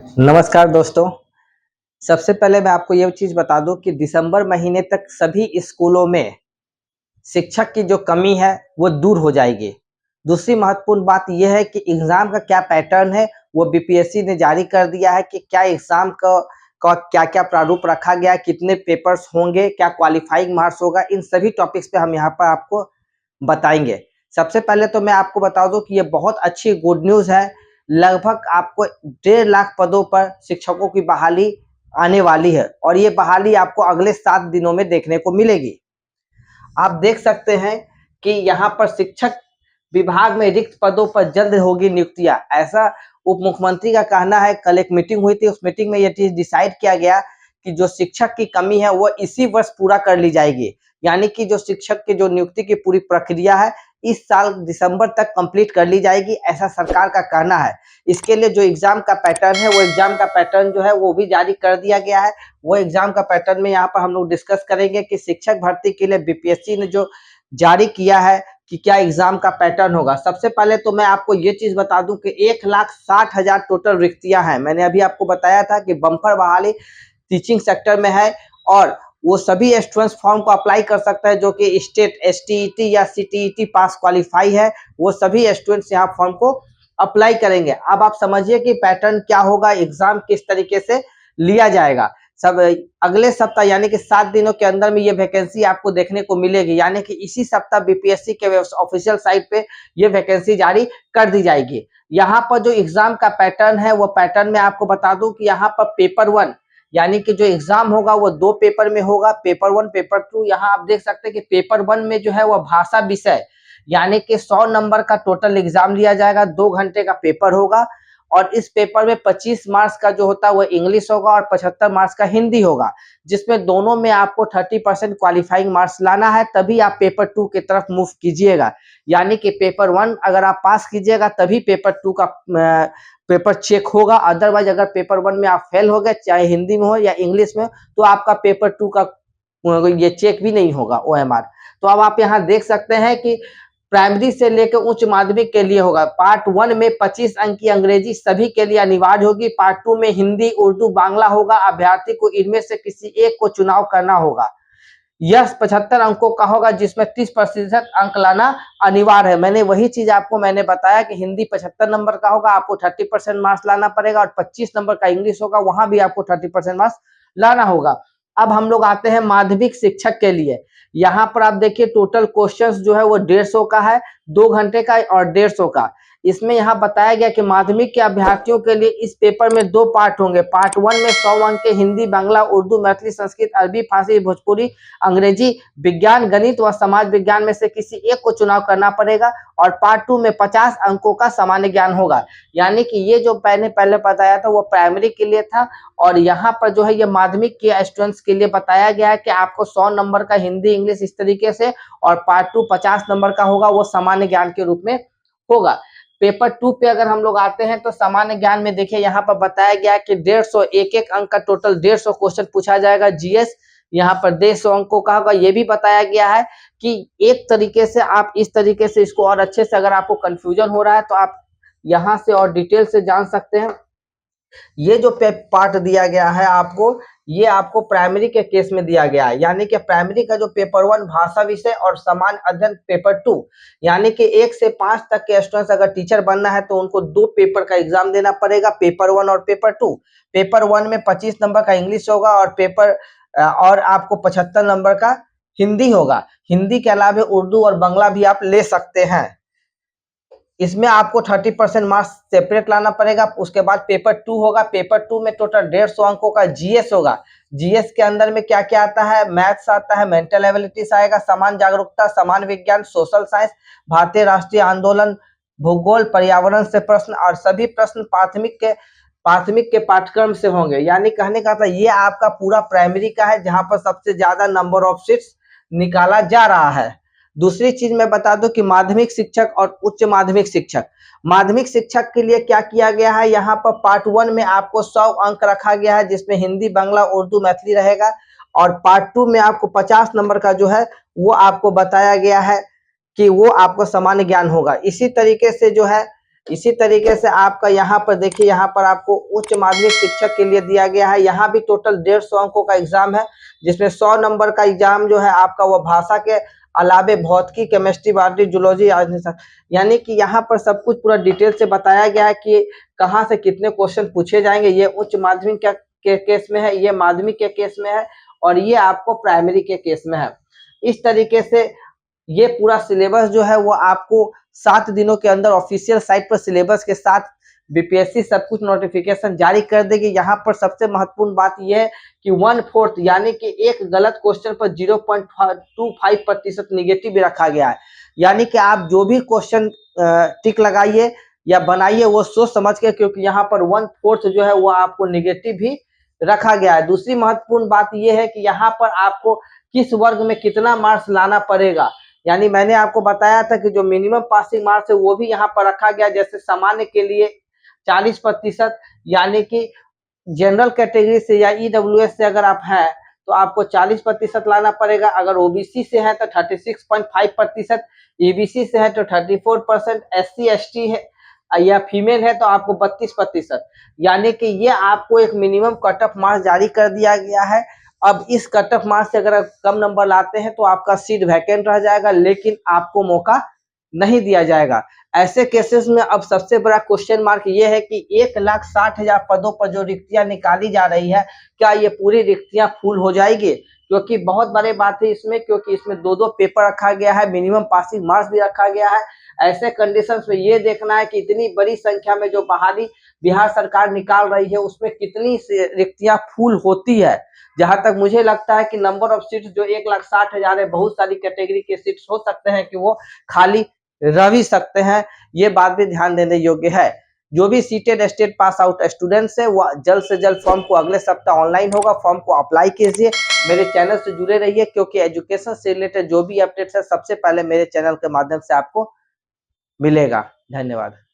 नमस्कार दोस्तों। सबसे पहले मैं आपको ये चीज़ बता दूं कि दिसंबर महीने तक सभी स्कूलों में शिक्षक की जो कमी है वो दूर हो जाएगी। दूसरी महत्वपूर्ण बात यह है कि एग्ज़ाम का क्या पैटर्न है वो बीपीएससी ने जारी कर दिया है कि क्या एग्ज़ाम का क्या-क्या प्रारूप रखा गया है, कितने पेपर्स होंगे, क्या क्वालिफाइंग मार्क्स होगा, इन सभी टॉपिक्स पे हम यहाँ पर आपको बताएँगे। सबसे पहले तो मैं आपको बता दूँ कि ये बहुत अच्छी गुड न्यूज़ है। लगभग आपको 1.5 लाख पदों पर शिक्षकों की बहाली आने वाली है और ये बहाली आपको अगले 7 दिनों में देखने को मिलेगी। आप देख सकते हैं कि यहाँ पर शिक्षक विभाग में रिक्त पदों पर जल्द होगी नियुक्तियां, ऐसा उप मुख्यमंत्री का कहना है। कल एक मीटिंग हुई थी, उस मीटिंग में यह चीज डिसाइड किया गया कि जो शिक्षक की कमी है वो इसी वर्ष पूरा कर ली जाएगी। यानी कि जो शिक्षक की जो नियुक्ति की पूरी प्रक्रिया है इस साल दिसंबर तक कंप्लीट कर ली जाएगी, ऐसा सरकार का कहना है। इसके लिए जो एग्जाम का पैटर्न है वो एग्जाम का पैटर्न जो है वो भी जारी कर दिया गया है। वो एग्जाम का पैटर्न में यहाँ पर हम लोग डिस्कस करेंगे कि शिक्षक भर्ती के लिए बीपीएससी ने जो जारी किया है कि क्या एग्जाम का पैटर्न होगा। सबसे पहले तो मैं आपको ये चीज बता दूं कि 1,60,000 टोटल रिक्तियां हैं। मैंने अभी आपको बताया था कि बम्पर बहाली टीचिंग सेक्टर में है और वो सभी स्टूडेंट्स फॉर्म को अप्लाई कर सकता है जो कि स्टेट एसटीईटी या सीटीईटी पास क्वालिफाई है। वो सभी स्टूडेंट्स यहाँ फॉर्म को अप्लाई करेंगे। अब आप समझिए कि पैटर्न क्या होगा, एग्जाम किस तरीके से लिया जाएगा। सब अगले सप्ताह यानी कि 7 दिनों के अंदर में ये वैकेंसी आपको देखने को मिलेगी। यानी कि इसी सप्ताह बीपीएससी के ऑफिशियल साइट पे ये वैकेंसी जारी कर दी जाएगी। यहाँ पर जो एग्जाम का पैटर्न है वो पैटर्न में आपको बता दूं कि यहाँ पर पेपर 1 यानी कि जो एग्जाम होगा वो 2 पेपर में होगा, पेपर 1 पेपर 2। यहाँ आप देख सकते हैं कि पेपर 1 में जो है वो भाषा विषय यानी कि 100 नंबर का टोटल एग्जाम लिया जाएगा, 2 घंटे का पेपर होगा और इस पेपर में 25 मार्क्स का जो होता है वो इंग्लिश होगा और 75 मार्क्स का हिंदी होगा, जिसमें दोनों में आपको 30% क्वालिफाइंग मार्क्स लाना है, तभी आप पेपर 2 की तरफ मूव कीजिएगा। यानी कि पेपर 1 अगर आप पास कीजिएगा तभी पेपर 2 का पेपर चेक होगा। अदरवाइज अगर पेपर 1 में आप फेल हो गए, चाहे हिंदी में हो या इंग्लिश में, तो आपका पेपर 2 का ये चेक भी नहीं होगा ओएमआर। तो अब आप यहाँ देख सकते हैं कि प्राइमरी से लेकर उच्च माध्यमिक के लिए होगा। पार्ट 1 में 25 अंक की अंग्रेजी सभी के लिए अनिवार्य होगी। पार्ट 2 में हिंदी, उर्दू, बांग्ला होगा। अभ्यर्थी को इनमें से किसी एक को चुनाव करना होगा। यह 75 अंकों का होगा जिसमें 30% अंक लाना अनिवार्य है। मैंने वही चीज आपको बताया कि हिंदी 75 नंबर का होगा, आपको 30% मार्क्स लाना पड़ेगा और 25 नंबर का इंग्लिश होगा, वहां भी आपको 30% मार्क्स लाना होगा। अब हम लोग आते हैं माध्यमिक शिक्षक के लिए। यहाँ पर आप देखिए टोटल क्वेश्चंस जो है वो 150 का है, 2 घंटे का और 150 का। इसमें यहाँ बताया गया कि माध्यमिक के अभ्यर्थियों के लिए इस पेपर में 2 पार्ट होंगे। पार्ट 1 में 100 अंक के हिंदी, बांग्ला, उर्दू, मैथिली, संस्कृत, अरबी, फारसी, भोजपुरी, अंग्रेजी, विज्ञान, गणित व समाज विज्ञान में से किसी एक को चुनाव करना पड़ेगा और पार्ट 2 में 50 अंकों का सामान्य ज्ञान होगा। यानी कि ये जो मैंने पहले बताया था वो प्राइमरी के लिए था और यहाँ पर जो है ये माध्यमिक के स्टूडेंट्स के लिए बताया गया है कि आपको 100 नंबर का हिंदी, इंग्लिश इस तरीके से और पार्ट 2 50 नंबर का होगा, वो सामान्य ज्ञान के रूप में होगा। पेपर 2 पे अगर हम लोग आते हैं तो सामान्य ज्ञान में देखिए यहाँ पर बताया गया है कि 150 एक अंक का टोटल 150 क्वेश्चन पूछा जाएगा। जीएस यहाँ पर 150 अंकों का होगा। ये भी बताया गया है कि एक तरीके से आप इस तरीके से इसको और अच्छे से, अगर आपको कंफ्यूजन हो रहा है तो आप यहाँ से और डिटेल से जान सकते हैं। ये जो पार्ट दिया गया है आपको, ये आपको प्राइमरी के केस में दिया गया है। यानी कि प्राइमरी का जो पेपर 1 भाषा विषय और सामान्य अध्ययन पेपर 2, यानी कि 1 से 5 तक के स्टूडेंट्स अगर टीचर बनना है तो उनको 2 पेपर का एग्जाम देना पड़ेगा, पेपर 1 और पेपर 2। पेपर 1 में 25 नंबर का इंग्लिश होगा और और आपको 75 नंबर का हिंदी होगा। हिंदी के अलावा उर्दू और बांग्ला भी आप ले सकते हैं। इसमें आपको 30% मार्क्स सेपरेट लाना पड़ेगा। उसके बाद पेपर 2 होगा। पेपर 2 में टोटल 150 अंकों का जीएस होगा। जीएस के अंदर में क्या क्या आता है? मैथ्स आता है, मेंटल एबिलिटीज आएगा, सामान्य जागरूकता, सामान्य विज्ञान, सोशल साइंस, भारतीय राष्ट्रीय आंदोलन, भूगोल, पर्यावरण से प्रश्न और सभी प्रश्न प्राथमिक के पाठ्यक्रम से होंगे। यानी कहने का था ये आपका पूरा प्राइमरी का है जहां पर सबसे ज्यादा नंबर ऑफ सीट्स निकाला जा रहा है। दूसरी चीज मैं बता दूं कि माध्यमिक शिक्षक और उच्च माध्यमिक शिक्षक के लिए क्या किया गया है। यहाँ पर पार्ट 1 में आपको 100 अंक रखा गया है जिसमें हिंदी, बांग्ला, उर्दू, मैथिली रहेगा और पार्ट 2 में आपको 50 नंबर का जो है वो आपको बताया गया है कि वो आपको सामान्य ज्ञान होगा। इसी तरीके से जो है इसी तरीके से आपका यहाँ पर देखिए, यहाँ पर आपको उच्च माध्यमिक शिक्षक के लिए दिया गया है। यहाँ भी टोटल 150 अंकों का एग्जाम है, जिसमें 100 नंबर का एग्जाम जो है आपका वो भाषा के अलावे भौतिकी, केमिस्ट्री, बायोलॉजी, जूलॉजी, यानी कि यहाँ पर सब कुछ पूरा डिटेल से बताया गया है कि कहाँ से कितने क्वेश्चन पूछे जाएंगे। ये उच्च माध्यमिक के केस में है, ये माध्यमिक के केस में है, और ये आपको प्राइमरी के केस में है। इस तरीके से ये पूरा सिलेबस जो है वो आपको 7 दिनों के अंदर ऑफिशियल साइट पर सिलेबस के साथ बीपीएससी सब कुछ नोटिफिकेशन जारी कर देगी। यहाँ पर सबसे महत्वपूर्ण बात यह है कि 1/4 यानी कि एक गलत क्वेश्चन पर 0.25% निगेटिव भी रखा गया है। यानी कि आप जो भी क्वेश्चन टिक लगाइए या बनाइए वो सोच समझ के, क्योंकि यहाँ पर 1/4 जो है वो आपको निगेटिव भी रखा गया है। दूसरी महत्वपूर्ण बात यह है कि यहाँ पर आपको किस वर्ग में कितना मार्क्स लाना पड़ेगा। यानी मैंने आपको बताया था कि जो मिनिमम पासिंग मार्क्स है वो भी यहाँ पर रखा गया। जैसे सामान्य के लिए 40%, यानी कि जनरल कैटेगरी से या ईडब्ल्यूएस से अगर आप हैं तो आपको 40% लाना पड़ेगा। अगर ओबीसी से है तो 36.5%, ईबीसी से है तो 34%, एससी एसटी है या फीमेल है तो आपको 32%। यानी कि ये आपको एक मिनिमम कट ऑफ मार्क्स जारी कर दिया गया है। अब इस कट ऑफ मार्क्स से अगर आप कम नंबर लाते हैं तो आपका सीट वैकेंट रह जाएगा, लेकिन आपको मौका नहीं दिया जाएगा। ऐसे केसेस में अब सबसे बड़ा क्वेश्चन मार्क ये है कि 1,60,000 पदों पर जो रिक्तियां निकाली जा रही है, क्या ये पूरी रिक्तियां फुल हो जाएगी? क्योंकि बहुत बड़ी बात है इसमें, क्योंकि इसमें 2-2 पेपर रखा गया है, मिनिमम पासिंग मार्क्स भी रखा गया है। ऐसे कंडीशंस में ये देखना है कि इतनी बड़ी संख्या में जो बहाली बिहार सरकार निकाल रही है उसमें कितनी रिक्तियां फुल होती है। जहां तक मुझे लगता है कि नंबर ऑफ सीट्स जो 1,60,000 है, बहुत सारी कैटेगरी के सीट्स हो सकते हैं कि वो खाली रह भी सकते हैं। ये बात भी ध्यान देने योग्य है। जो भी seated state pass out students है वो जल्द से जल्द फॉर्म को अगले सप्ताह ऑनलाइन होगा, फॉर्म को अप्लाई कीजिए। मेरे चैनल से जुड़े रहिए, क्योंकि एजुकेशन से रिलेटेड जो भी अपडेट्स है सबसे पहले मेरे चैनल के माध्यम से आपको मिलेगा। धन्यवाद।